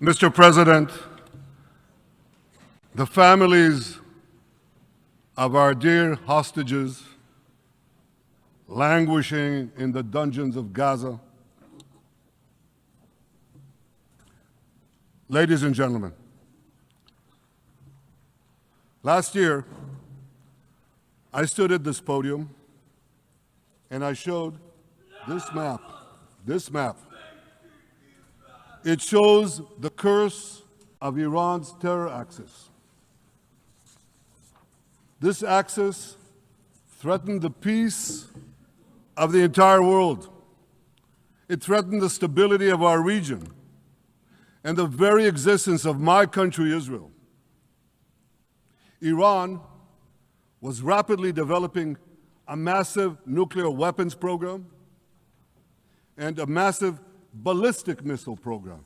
Mr. President, the families of our dear hostages languishing in the dungeons of Gaza, ladies and gentlemen, last year I stood at this podium and I showed this map. It shows the curse of Iran's terror axis. This axis threatened the peace of the entire world. It threatened the stability of our region and the very existence of my country, Israel. Iran was rapidly developing a massive nuclear weapons program and a massive ballistic missile program.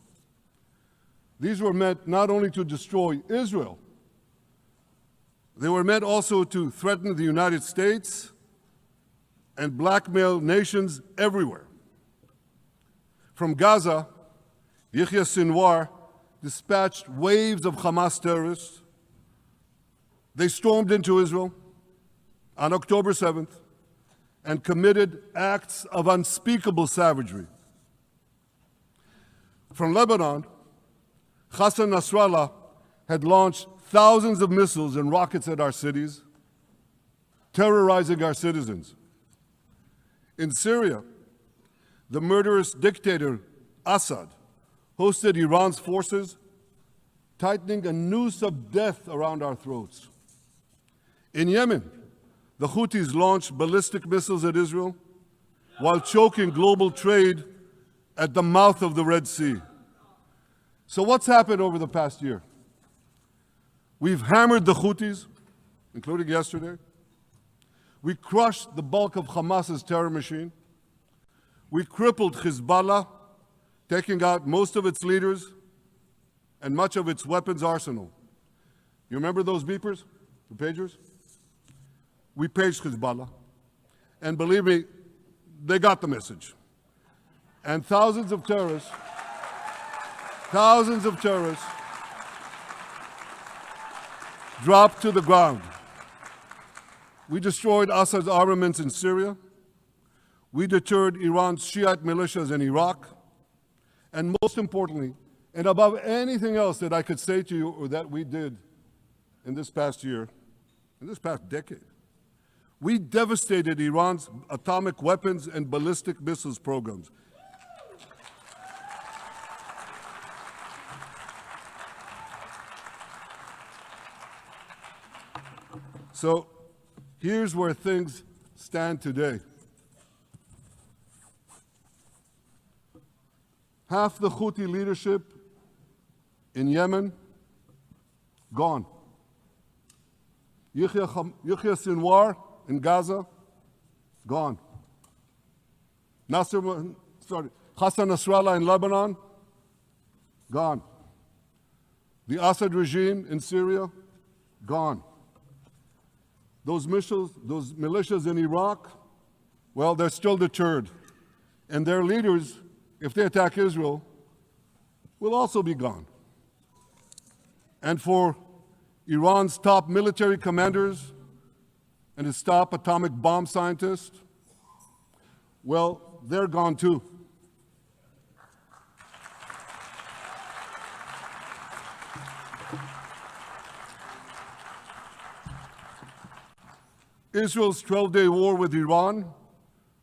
These were meant not only to destroy Israel, they were meant also to threaten the United States and blackmail nations everywhere. From Gaza, Yahya Sinwar dispatched waves of Hamas terrorists. They stormed into Israel on October 7th and committed acts of unspeakable savagery. From Lebanon, Hassan Nasrallah had launched thousands of missiles and rockets at our cities, terrorizing our citizens. In Syria, the murderous dictator Assad hosted Iran's forces, tightening a noose of death around our throats. In Yemen, the Houthis launched ballistic missiles at Israel while choking global trade at the mouth of the Red Sea. So what's happened over the past year? We've hammered the Houthis, including yesterday. We crushed the bulk of Hamas's terror machine. We crippled Hezbollah, taking out most of its leaders and much of its weapons arsenal. You remember those beepers, the pagers? We paged Hezbollah, and believe me, they got the message. And thousands of terrorists dropped to the ground. We destroyed Assad's armaments in Syria. We deterred Iran's Shiite militias in Iraq. And most importantly, and above anything else that I could say to you or that we did in this past year, in this past decade, we devastated Iran's atomic weapons and ballistic missiles programs. So here's where things stand today. Half the Houthi leadership in Yemen, gone. Yahya Sinwar in Gaza, gone. Hassan Nasrallah in Lebanon, gone. The Assad regime in Syria, gone. Those militias in Iraq, well, they're still deterred. And their leaders, if they attack Israel, will also be gone. And for Iran's top military commanders and his top atomic bomb scientists, well, they're gone too. Israel's 12-day war with Iran,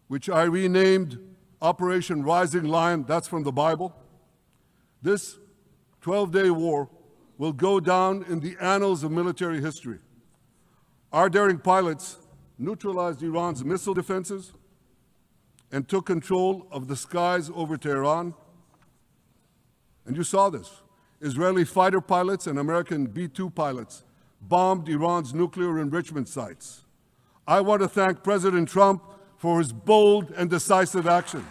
which I renamed Operation Rising Lion, that's from the Bible. This 12-day war will go down in the annals of military history. Our daring pilots neutralized Iran's missile defenses and took control of the skies over Tehran. And you saw this. Israeli fighter pilots and American B-2 pilots bombed Iran's nuclear enrichment sites. I want to thank President Trump for his bold and decisive action.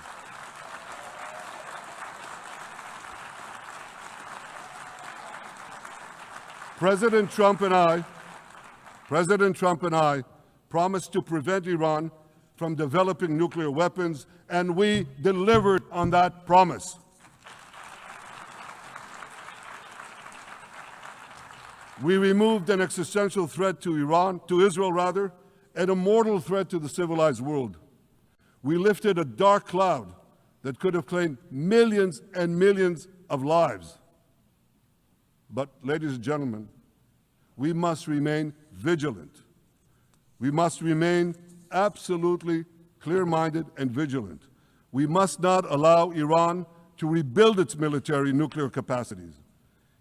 President Trump and I promised to prevent Iran from developing nuclear weapons, and we delivered on that promise. We removed an existential threat to Israel rather, and a mortal threat to the civilized world. We lifted a dark cloud that could have claimed millions and millions of lives. But, ladies and gentlemen, we must remain vigilant. We must remain absolutely clear-minded and vigilant. We must not allow Iran to rebuild its military nuclear capacities.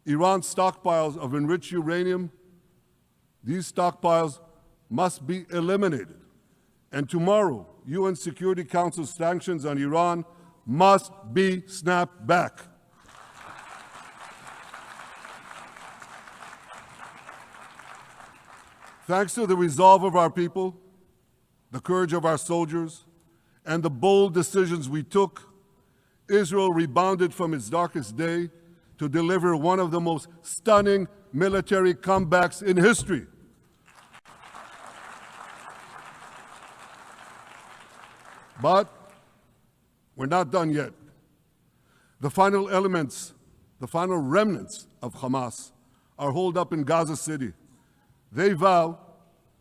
Iran's stockpiles of enriched uranium, these stockpiles must be eliminated. And tomorrow, UN Security Council sanctions on Iran must be snapped back. Thanks to the resolve of our people, the courage of our soldiers, and the bold decisions we took, Israel rebounded from its darkest day to deliver one of the most stunning military comebacks in history. But we're not done yet. The final elements, the final remnants of Hamas are holed up in Gaza City. They vow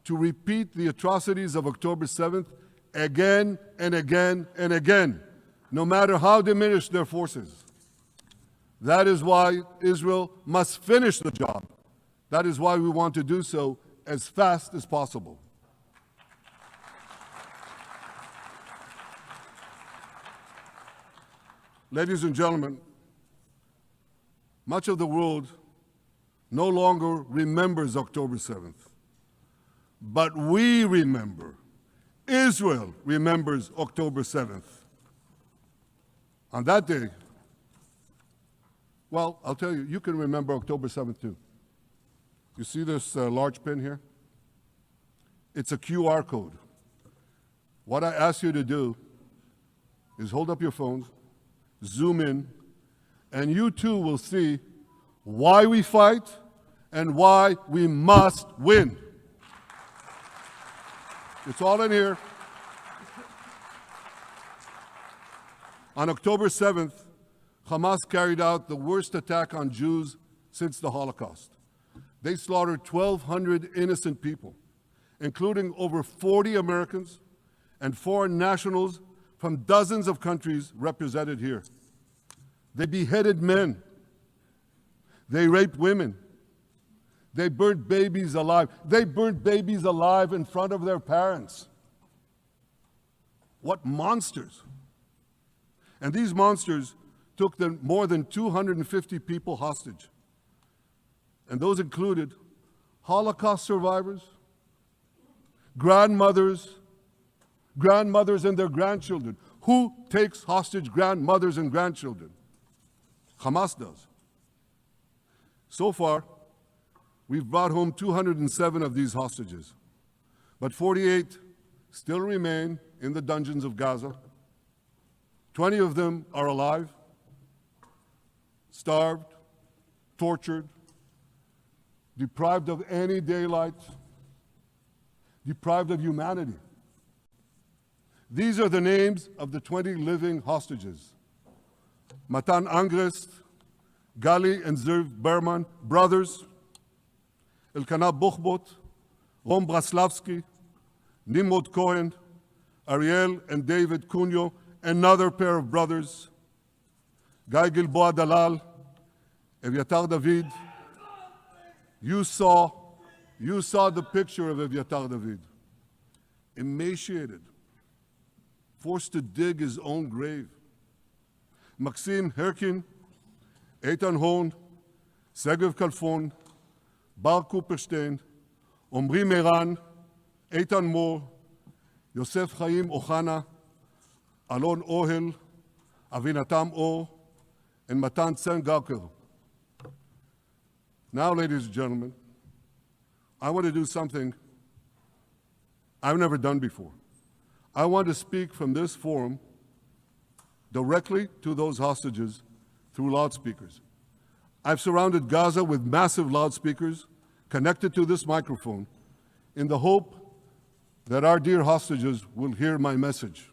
to repeat the atrocities of October 7th again and again and again, no matter how diminished their forces. That is why Israel must finish the job. That is why we want to do so as fast as possible. Ladies and gentlemen, much of the world no longer remembers October 7th. But we remember. Israel remembers October 7th. On that day, well, I'll tell you, you can remember October 7th too. You see this large pin here? It's a QR code. What I ask you to do is hold up your phones, zoom in, and you too will see why we fight and why we must win. It's all in here. On October 7th, Hamas carried out the worst attack on Jews since the Holocaust. They slaughtered 1,200 innocent people, including over 40 Americans and foreign nationals from dozens of countries represented here. They beheaded men. They raped women. They burnt babies alive. They burnt babies alive in front of their parents. What monsters! And these monsters took more than 250 people hostage. And those included Holocaust survivors, grandmothers and their grandchildren. Who takes hostage grandmothers and grandchildren? Hamas does. So far, we've brought home 207 of these hostages, but 48 still remain in the dungeons of Gaza. 20 of them are alive, starved, tortured, deprived of any daylight, deprived of humanity. These are the names of the 20 living hostages. Matan Angrest, Gali and Zerv Berman, brothers, Elkanah Buchbot, Rom Braslavsky, Nimrod Cohen, Ariel and David Cunyo, another pair of brothers, Guy Gilboa Dalal, Eviatar David. You saw the picture of Eviatar David, emaciated, forced to dig his own grave. Maxim Herkin, Eitan Horn, Segev Kalfon, Bar Kupperstein, Omri Meran, Eitan Moore, Yosef Chaim Ochana, Alon Ohel, Avinatam Or, and Matan Tsengarker. Now, ladies and gentlemen, I want to do something I've never done before. I want to speak from this forum directly to those hostages through loudspeakers. I've surrounded Gaza with massive loudspeakers connected to this microphone in the hope that our dear hostages will hear my message.